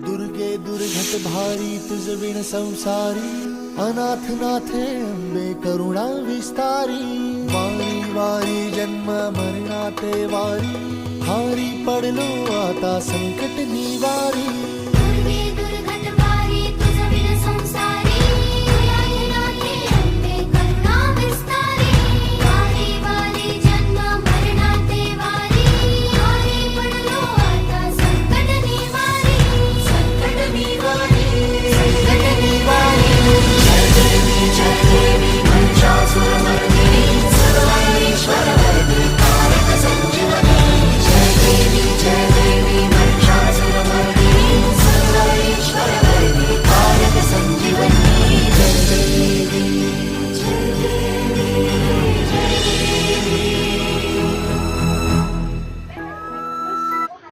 दुर्गे दुर्घट भारी तुझ विण संसारी, अनाथ नाथे अंबे करुणा विस्तारी। वारी वारी जन्म मरणाते वारी, हारी पडलो आता संकट निवारी।